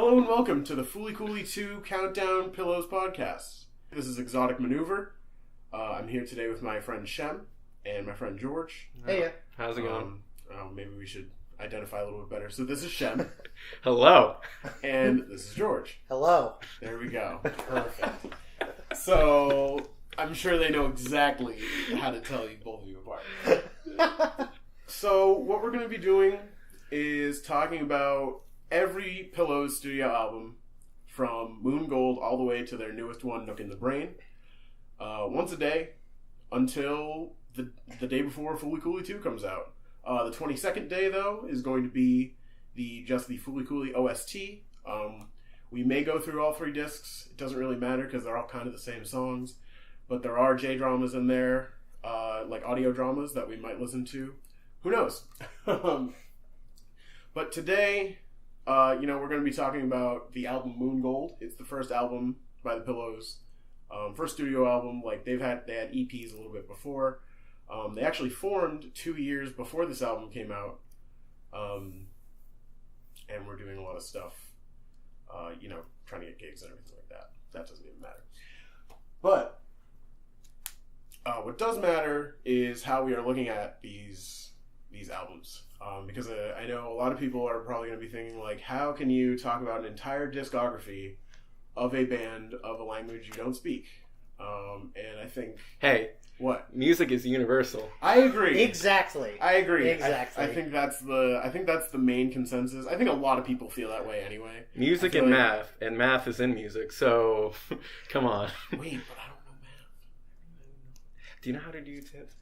Hello and welcome to the Fooly Cooley 2 Countdown Pillows podcast. This is Exotic Maneuver. I'm here today with my friend Shem and my friend George. Hey, how's it going? Maybe we should identify a little bit better. So this is Shem. Hello. And this is George. Hello. There we go. Perfect. So I'm sure they know exactly how to tell you both of you apart. So what we're going to be doing is talking about every Pillows studio album from Moon Gold all the way to their newest one, Nook in the Brain, once a day until the day before Fooly Cooley 2 comes out. The 22nd day, though, is going to be just the Fooly Cooley OST. We may go through all three discs. It doesn't really matter because they're all kind of the same songs. But there are J-dramas in there, like audio dramas that we might listen to. Who knows? But today, we're going to be talking about the album Moon Gold. It's the first album by the Pillows. First studio album. Like they had EPs a little bit before. They actually formed 2 years before this album came out. And we're doing a lot of stuff, trying to get gigs and everything like that. That doesn't even matter. But what does matter is how we are looking at these albums. Because I know a lot of people are probably going to be thinking, like, how can you talk about an entire discography of a band of a language you don't speak? And I think... Hey. What? Music is universal. I agree. Exactly. I agree. Exactly. I think that's the main consensus. I think a lot of people feel that way anyway. Music and math, and math is in music, so come on. Wait, but I don't know math. Do you know how to do tips?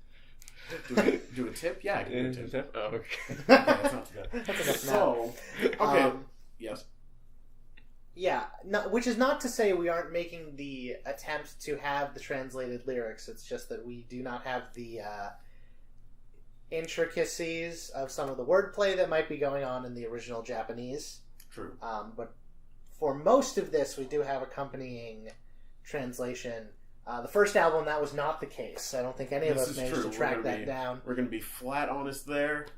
Do a tip? Yeah, I can do a tip. Oh, okay. Okay, that's not too bad. That's enough So, okay. Yes. Yeah, which is not to say we aren't making the attempt to have the translated lyrics. It's just that we do not have the intricacies of some of the wordplay that might be going on in the original Japanese. True. But for most of this, we do have accompanying translation. The first album, that was not the case. I don't think any of us managed to track that down. We're going to be flat honest there.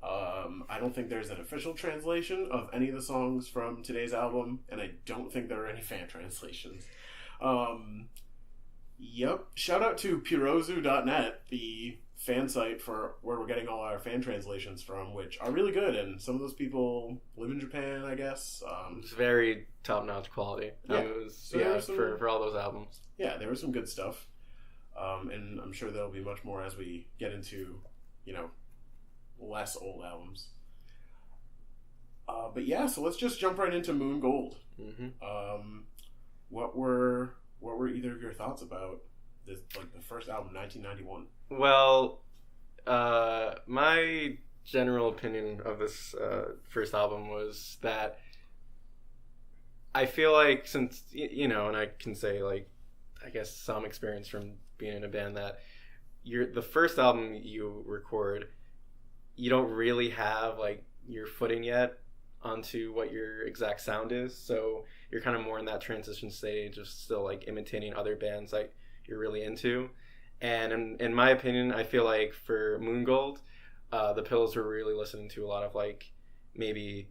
I don't think there's an official translation of any of the songs from today's album, and I don't think there are any fan translations. Yep. Shout out to Pirozu.net, the fan site for where we're getting all our fan translations from, which are really good, and some of those people live in Japan, I guess. It's very top-notch quality. Yeah. For all those albums. Yeah, there was some good stuff. And I'm sure there'll be much more as we get into, less old albums. But yeah, so let's just jump right into Moon Gold. Mm-hmm. What were either of your thoughts about this, like the first album, 1991? Well, my general opinion of this first album was that I feel like, since, and I can say, like, I guess some experience from being in a band, that the first album you record, you don't really have, like, your footing yet onto what your exact sound is, so you're kind of more in that transition stage of still, like, imitating other bands that you're really into. And in my opinion, I feel like for Moon Gold, the Pillows were really listening to a lot of, like, maybe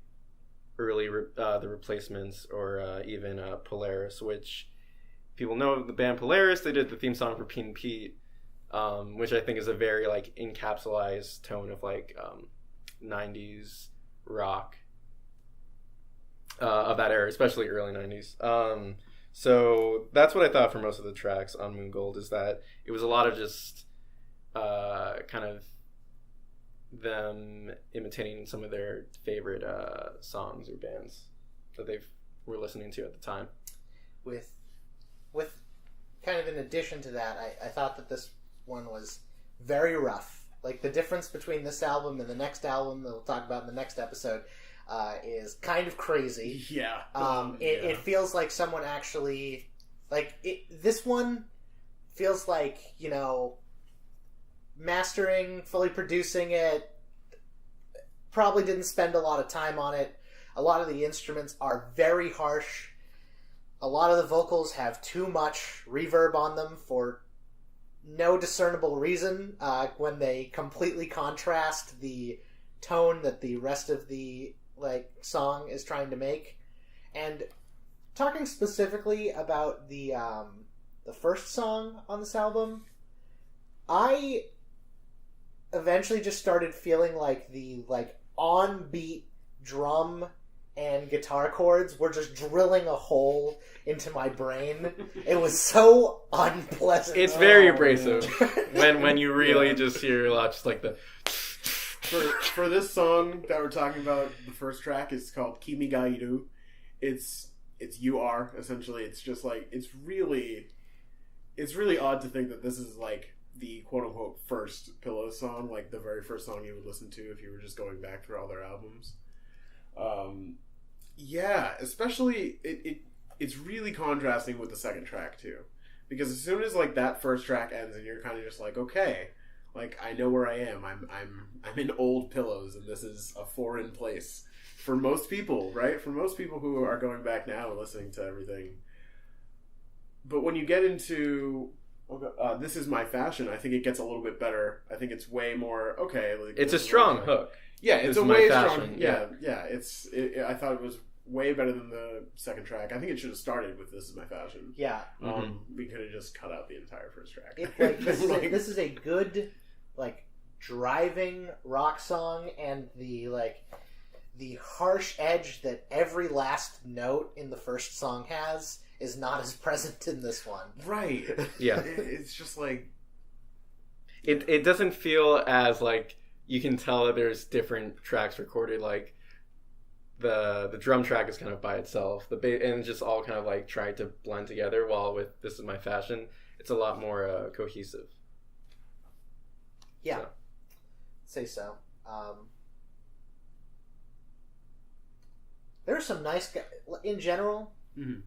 early the Replacements, or even Polaris, which people know the band Polaris. They did the theme song for Pete and Pete, which I think is a very, like, encapsulated tone of, like, 90s rock of that era, especially early 90s. So that's what I thought for most of the tracks on Moon Gold, is that it was a lot of just kind of them imitating some of their favorite songs or bands that they were listening to at the time. With kind of in addition to that, I thought that this one was very rough. Like, the difference between this album and the next album that we'll talk about in the next episode is kind of crazy. Yeah. It feels like someone actually, like, this one feels like, mastering, fully producing it, probably didn't spend a lot of time on it. A lot of the instruments are very harsh. A lot of the vocals have too much reverb on them for no discernible reason, when they completely contrast the tone that the rest of the song is trying to make. And talking specifically about the first song on this album, I eventually just started feeling like the on beat drum and guitar chords were just drilling a hole into my brain. It was so unpleasant. It's very abrasive when you really just hear a lot, just like the. For this song that we're talking about, the first track is called Kimi ga Iru. It's You Are, essentially. It's just like, it's really odd to think that this is like the quote-unquote first Pillows song, like the very first song you would listen to if you were just going back through all their albums. Yeah, especially it's really contrasting with the second track too, because as soon as like that first track ends and you're kind of just like, okay, like I know where I am. I'm in old Pillows, and this is a foreign place for most people, right? For most people who are going back now and listening to everything. But when you get into This Is My Fashion, I think it gets a little bit better. I think it's way more okay. Like, it's a strong hook. Yeah, it's a way strong. Yeah. I thought it was way better than the second track. I think it should have started with This Is My Fashion. Yeah. We could have just cut out the entire first track. This is a good driving rock song, and the harsh edge that every last note in the first song has is not as present in this one. Right. Yeah. It's just like it doesn't feel as like you can tell that there's different tracks recorded. Like the drum track is kind of by itself, the bass, and just all kind of like tried to blend together. While with This Is My Fashion, it's a lot more cohesive. Yeah, say so. There are some nice in general. Mm-hmm.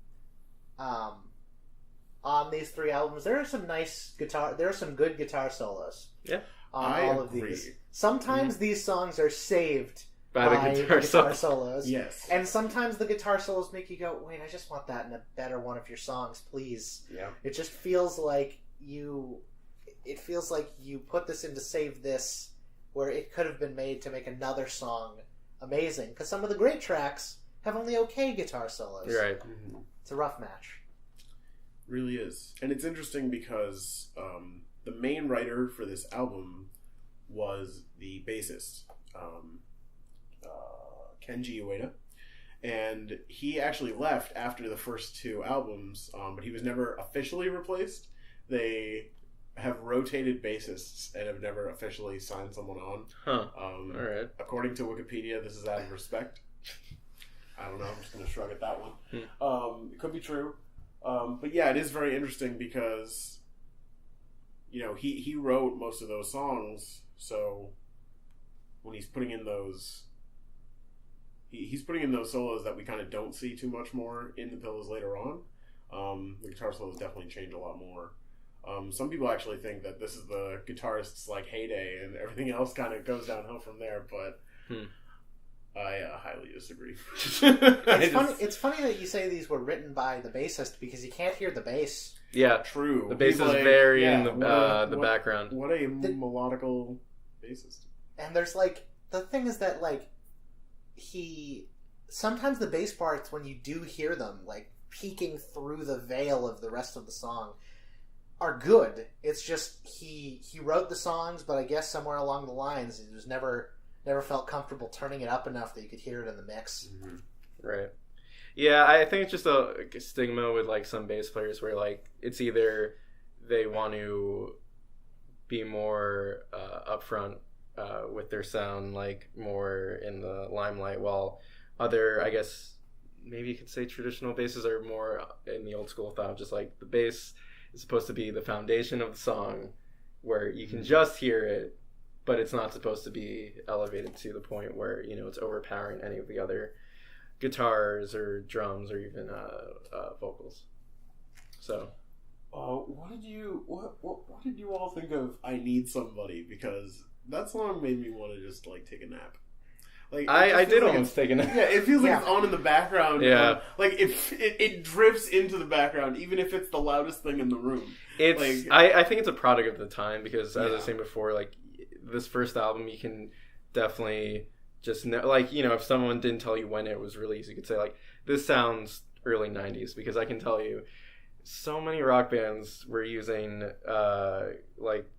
On these three albums, there are some nice guitar. There are some good guitar solos. Yeah, on all of these. Sometimes these songs are saved by the guitar solos. Yes, and sometimes the guitar solos make you go, "Wait, I just want that in a better one of your songs, please." Yeah, it just feels like you. It feels like you put this in to save this, where it could have been made to make another song amazing. Because some of the great tracks have only okay guitar solos. Right. Mm-hmm. It's a rough match. Really is. And it's interesting because the main writer for this album was the bassist, Kenji Ueda. And he actually left after the first two albums, but he was never officially replaced. They have rotated bassists and have never officially signed someone on. Huh. All right. According to Wikipedia, this is out of respect. I don't know. I'm just going to shrug at that one. It could be true. But yeah, it is very interesting because, he wrote most of those songs. So when he's putting in those, he's putting in those solos that we kind of don't see too much more in the Pillows later on. The guitar solos definitely change a lot more. Some people actually think that this is the guitarist's heyday, and everything else kind of goes downhill from there. But I highly disagree. It's funny that you say these were written by the bassist, because you can't hear the bass. Yeah, true. The bass is very in the background. What a melodical bassist. And there's the thing is that sometimes the bass parts, when you do hear them peeking through the veil of the rest of the song, are good. It's just he wrote the songs, but I guess somewhere along the lines it was never felt comfortable turning it up enough that you could hear it in the mix. Mm-hmm. Right. Yeah, I think it's just a stigma with some bass players where it's either they want to be more upfront with their sound, more in the limelight, while other, I guess maybe you could say traditional basses are more in the old school thought, just the bass is supposed to be the foundation of the song, where you can just hear it, but it's not supposed to be elevated to the point where it's overpowering any of the other guitars or drums or even vocals. So, what did you all think of "I Need Somebody"? Because that song made me want to just take a nap. I did almost take a nap. Yeah, it feels like it's on in the background. Yeah, it drifts into the background, even if it's the loudest thing in the room. It's I think it's a product of the time, because as I was saying before, this first album, you can definitely just know, if someone didn't tell you when it was released, you could say this sounds early 90s, because I can tell you so many rock bands were using like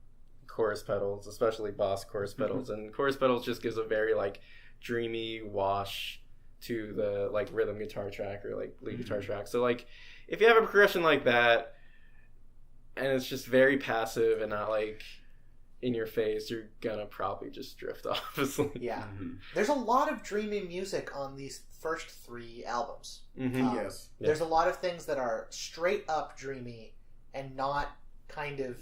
chorus pedals, especially Boss chorus pedals, and chorus pedals just gives a very like dreamy wash to the like rhythm guitar track or like lead guitar track. So like if you have a progression like that and it's just very passive and not like in your face, you're gonna probably just drift off asleep. Yeah. There's a lot of dreamy music on these first 3 albums. Yes. There's a lot of things that are straight up dreamy and not kind of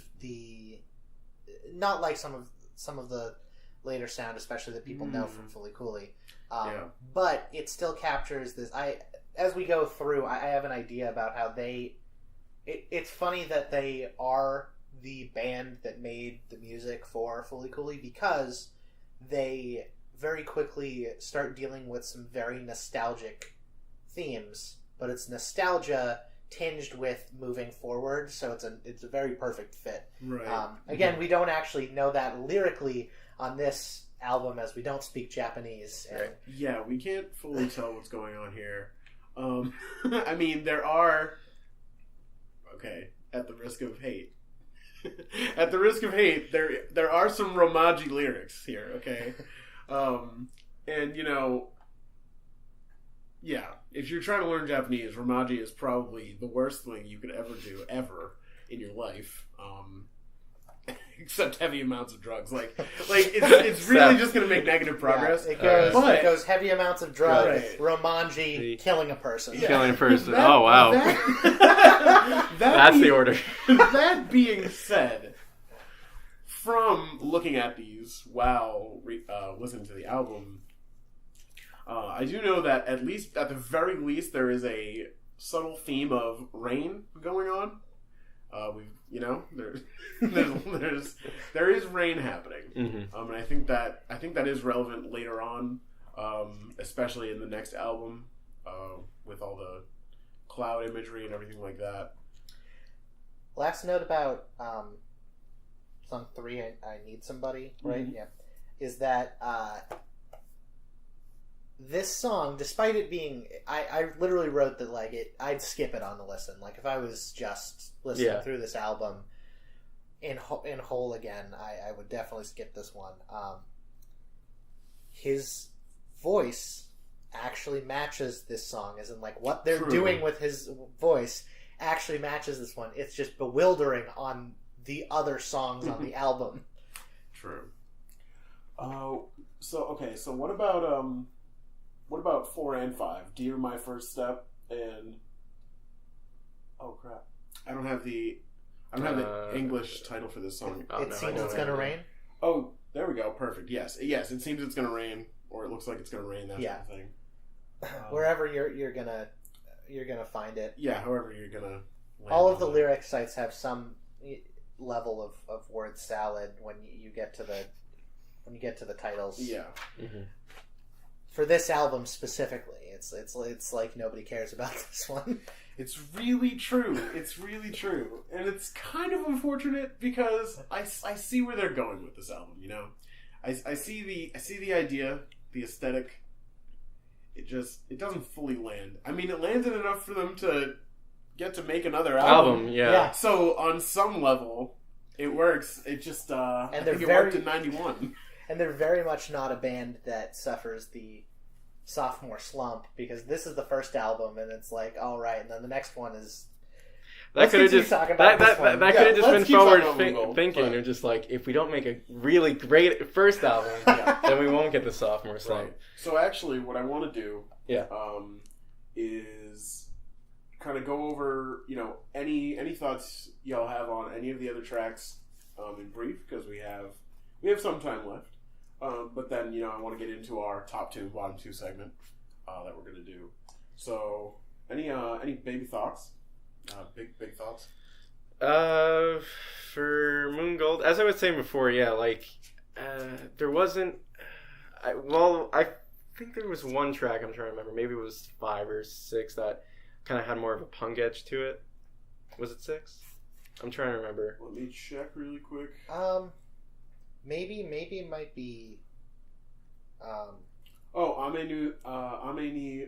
not like some of the later sound, especially that people know from Fully Cooley. But it still captures this. As we go through, I have an idea about how it's funny that they are the band that made the music for Fully Cooley, because they very quickly start dealing with some very nostalgic themes, but it's nostalgia tinged with moving forward, so it's a very perfect fit. Right. Again, we don't actually know that lyrically on this album, as we don't speak Japanese. And... Yeah, we can't fully tell what's going on here. I mean, there are... Okay, at the risk of hate. At the risk of hate, there are some Romaji lyrics here, okay? And, you know... Yeah, if you're trying to learn Japanese, Romaji is probably the worst thing you could ever do, ever, in your life. Except heavy amounts of drugs. Like it's really just going to make negative progress. Yeah, it goes heavy amounts of drugs, Romanji, killing a person. Yeah. Killing a person. Oh, wow. That's the order. That being said, from looking at these while listening to the album, I do know that at the very least, there is a subtle theme of rain going on. There is rain happening, and I think that is relevant later on, especially in the next album, with all the cloud imagery and everything like that. Last note about song 3, I Need Somebody, right? Yeah, is that this song, despite it being, I literally wrote that like I'd skip it on the listen. Like if I was just listening through this album in whole again, I would definitely skip this one. His voice actually matches this song, as in like what they're doing with his voice actually matches this one. It's just bewildering on the other songs on the album. True. So what about 4 and 5? Dear My First Step and... Oh, crap. I don't have the English title for this song. It Seems It's Gonna Rain? Oh, there we go. Perfect. Yes, it seems it's gonna rain, or it looks like it's gonna rain, that sort of thing. Wherever you're gonna find it. Yeah, however you're gonna... All of the lyric sites have some level of word salad when you get to the titles. Yeah. For this album specifically, it's like nobody cares about this one. It's really true. It's really true, and it's kind of unfortunate because I see where they're going with this album. You know, I see the idea, the aesthetic. It doesn't fully land. I mean, it landed enough for them to get to make another album. Yeah. So on some level, it works. It just I think it worked in '91. And they're very much not a band that suffers the sophomore slump, because this is the first album and it's like, all right, and then the next one is... That could have just been forward thinking. Or just like, if we don't make a really great first album, then we won't get the sophomore slump. Right. So actually, what I want to do is kind of go over, any thoughts y'all have on any of the other tracks in brief, because we have some time left. But then, I want to get into our top 2, bottom 2 segment that we're going to do. So, any baby thoughts? Big thoughts? For Moon Gold, as I was saying before, there wasn't... I think there was one track, I'm trying to remember, maybe it was 5 or 6, that kind of had more of a punk edge to it. Was it 6? I'm trying to remember. Let me check really quick. Maybe it might be Oh, Ame ni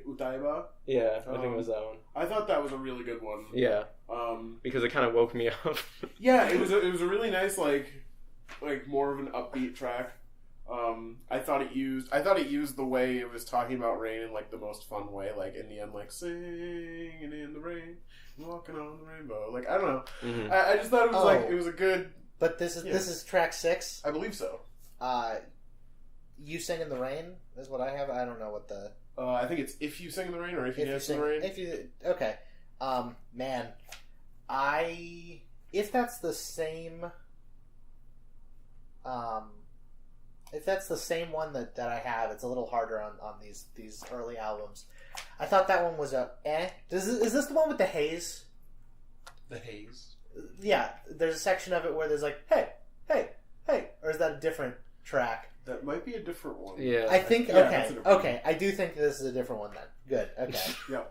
Utaiba. Yeah, I think it was that one. I thought that was a really good one. Yeah, because it kind of woke me up. Yeah, it was a really nice like more of an upbeat track. I thought it used the way it was talking about rain in like the most fun way, like in the end, like singing in the rain, walking on the rainbow. Like I don't know, I just thought it was it was a good. But this is track 6. I believe so. You Sing in the Rain is what I have. I don't know what the. I think it's If You Sing in the Rain or If You Dance in the Rain. Okay, man, if that's the same. If that's the same one that I have, it's a little harder on these early albums. I thought that one was Is this the one with the haze? The haze? Yeah, there's a section of it where there's like, hey, hey, hey. Or is that a different track? That might be a different one. Yeah. I think, okay. I do think this is a different one then. Good, okay. Yeah.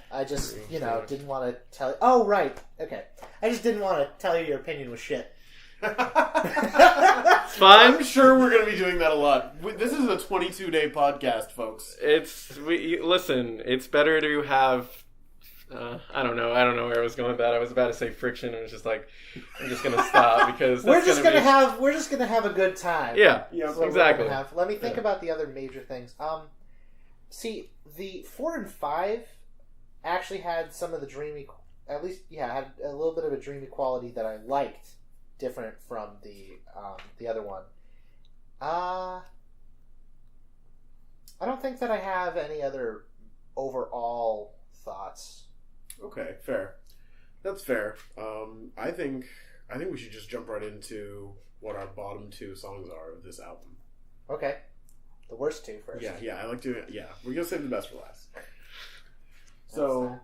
I just, didn't want to tell you. Oh, right. Okay. I just didn't want to tell you your opinion was shit. It's fine. I'm sure we're going to be doing that a lot. This is a 22-day podcast, folks. Listen, it's better to have... I don't know where I was going with that. I was about to say friction, and it was just like, I'm just gonna stop because we're just gonna have a good time. Yeah, so exactly. Let me think about the other major things. See, the 4 and 5 actually had some of the dreamy, at least had a little bit of a dreamy quality that I liked, different from the other one. I don't think that I have any other overall thoughts. Okay, fair. That's fair. I think we should just jump right into what our bottom 2 songs are of this album. Okay. The worst 2 first. Yeah, I like doing it. Yeah, we're going to save the best for last. So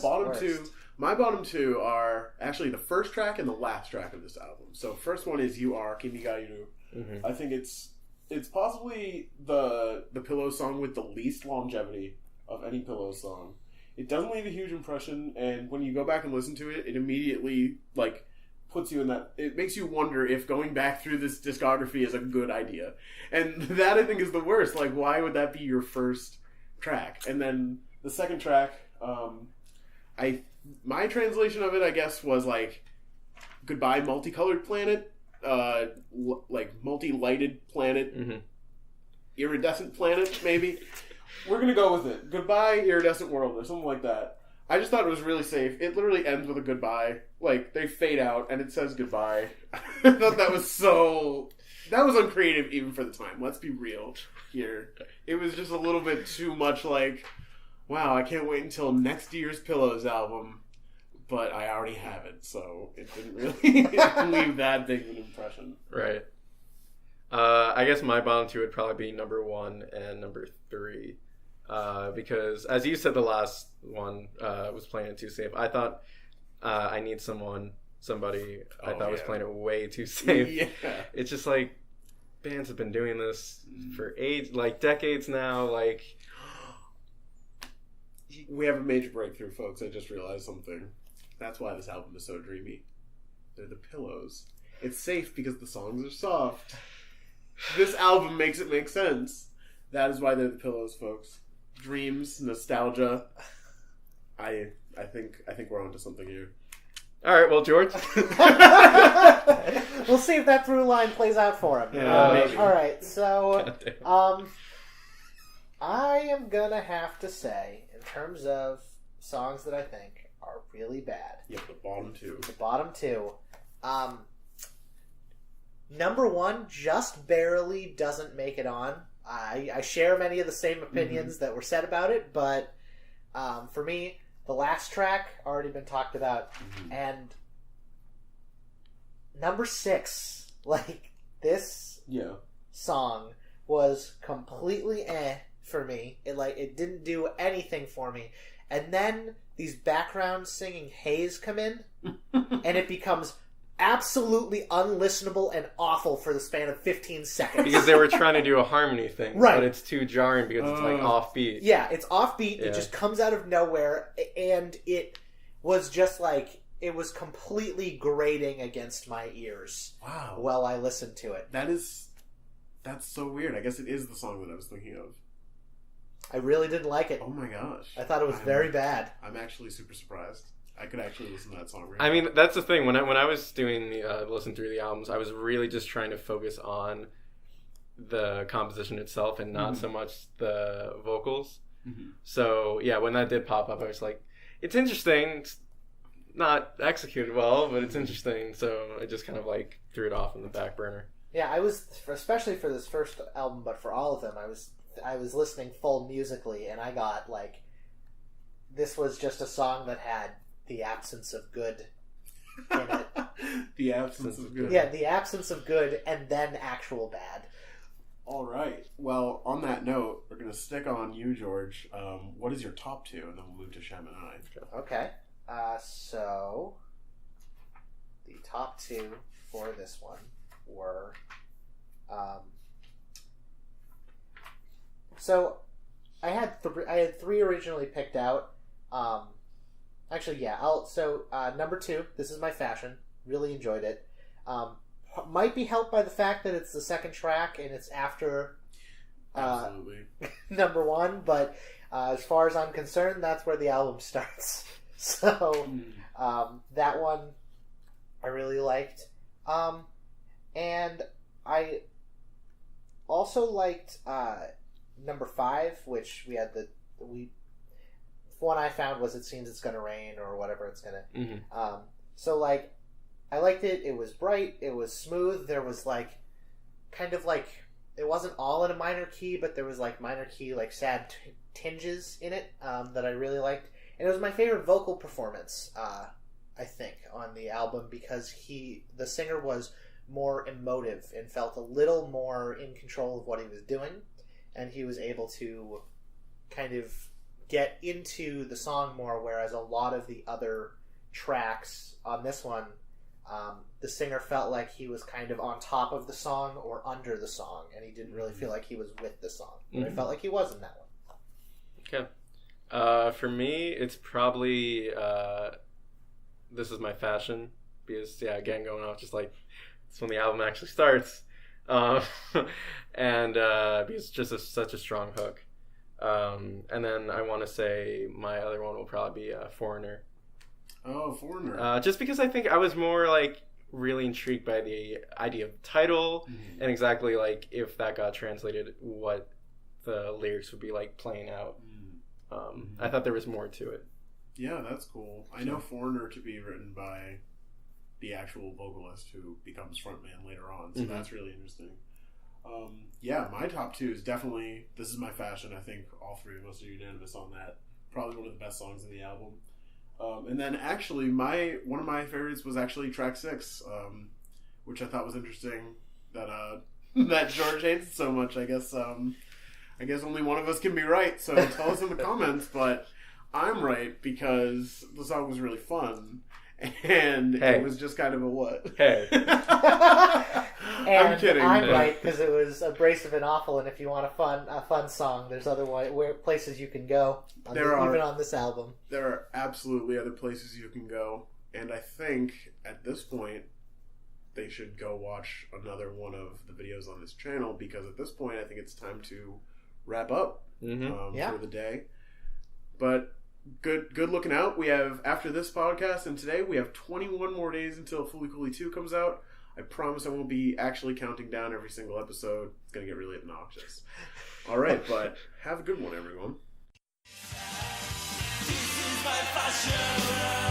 bottom worst. 2, my bottom 2 are actually the first track and the last track of this album. So first one is You Are, Kimi ga Iru. I think it's possibly the Pillow song with the least longevity of any Pillow song. It doesn't leave a huge impression, and when you go back and listen to it, it immediately puts you in that. It makes you wonder if going back through this discography is a good idea, and that I think is the worst. Like, why would that be your first track? And then the second track, my translation of it, I guess, was like "Goodbye, Multicolored Planet," multi-lighted planet, iridescent planet, maybe. We're going to go with it. Goodbye, Iridescent World, or something like that. I just thought it was really safe. It literally ends with a goodbye. Like, they fade out, and it says goodbye. I thought that was that was uncreative even for the time. Let's be real here. It was just a little bit too much like, wow, I can't wait until next year's Pillows album, but I already have it, so it didn't really leave that big of an impression. Right. I guess my bottom 2 would probably be number 1 and number 3. Because, as you said, the last one was playing it too safe. I thought I Need Somebody I thought was playing it way too safe. Yeah. It's just like, bands have been doing this for decades now. Like, we have a major breakthrough, folks. I just realized something. That's why this album is so dreamy. They're the Pillows. It's safe because the songs are soft. This album makes it make sense. That is why they're the Pillows, folks. Dreams, nostalgia. I think we're onto something here. All right, well, George. We'll see if that through line plays out for him. Maybe. All right, so I am gonna have to say, in terms of songs that I think are really bad. Yeah, the bottom 2. The bottom 2. Number 1 just barely doesn't make it on. I share many of the same opinions that were said about it, but for me, the last track already been talked about, and number 6, this song was completely for me. It didn't do anything for me, and then these background singing haze come in, and it becomes absolutely unlistenable and awful for the span of 15 seconds. Because they were trying to do a harmony thing, right? But it's too jarring because it's offbeat. Yeah, it's offbeat. Yeah. It just comes out of nowhere, and it was just it was completely grating against my ears. Wow. While I listened to it. That's so weird. I guess it is the song that I was thinking of. I really didn't like it. Oh my gosh. I thought it was very bad. I'm actually super surprised. I could actually listen to that song right I now. mean, that's the thing. When I was doing listen through the albums, I was really just trying to focus on the composition itself and not so much the vocals. Mm-hmm. So yeah, when that did pop up, I was like, it's interesting. It's not executed well, but it's interesting. So I just kind of like threw it off in the back burner. Yeah, I was, especially for this first album, but for all of them, I was listening full musically, and I got like, this was just a song that had the absence of good in it. The absence of good. Yeah, the absence of good, and then actual bad. All right. Well, on that note, we're going to stick on you, George. What is your top two? And then we'll move to Shem and I. Okay. So, the top two for this one were... so, I had three originally picked out. Actually, yeah. Number two, This Is My Fashion. Really enjoyed it. Might be helped by the fact that it's the second track and it's after Absolutely. number one, but as far as I'm concerned, that's where the album starts. So that one I really liked. And I also liked number 5, which we had the one I found was It Seems It's Gonna Rain or whatever it's gonna. So like, I liked it. It was bright. It was smooth. There was like, kind of like, it wasn't all in a minor key, but there was like minor key, like sad tinges in it that I really liked. And it was my favorite vocal performance, I think, on the album because the singer was more emotive and felt a little more in control of what he was doing. And he was able to kind of get into the song more, whereas a lot of the other tracks on this one, the singer felt like he was kind of on top of the song or under the song, and he didn't really feel like he was with the song. But I felt like he was in that one. Okay. For me, it's probably This Is My Fashion, because, yeah, again, going off just like, it's when the album actually starts. And because it's just such a strong hook. And then I want to say my other one will probably be Foreigner. Oh, Foreigner. Just because I think I was more like really intrigued by the idea of the title and exactly like if that got translated, what the lyrics would be like playing out. I thought there was more to it. Yeah, that's cool. I know Foreigner to be written by the actual vocalist who becomes frontman later on, so that's really interesting. Yeah, my top two is definitely This Is My Fashion. I think all three of us are unanimous on that. Probably one of the best songs in the album. And then actually one of my favorites was actually track 6, which I thought was interesting that that George hates it so much. I guess only one of us can be right, so tell us in the comments, but I'm right because the song was really fun. And it was just kind of a what? Hey. And I'm kidding. I'm right because it was abrasive and awful. And if you want a fun song, there's other places you can go. Even on this album, there are absolutely other places you can go. And I think at this point, they should go watch another one of the videos on this channel because at this point, I think it's time to wrap up for the day. But good looking out. We have, after this podcast and today, we have 21 more days until Fully Cooley 2 comes out. I promise I won't be actually counting down every single episode. It's going to get really obnoxious. All right, but have a good one, everyone. This is my fashion.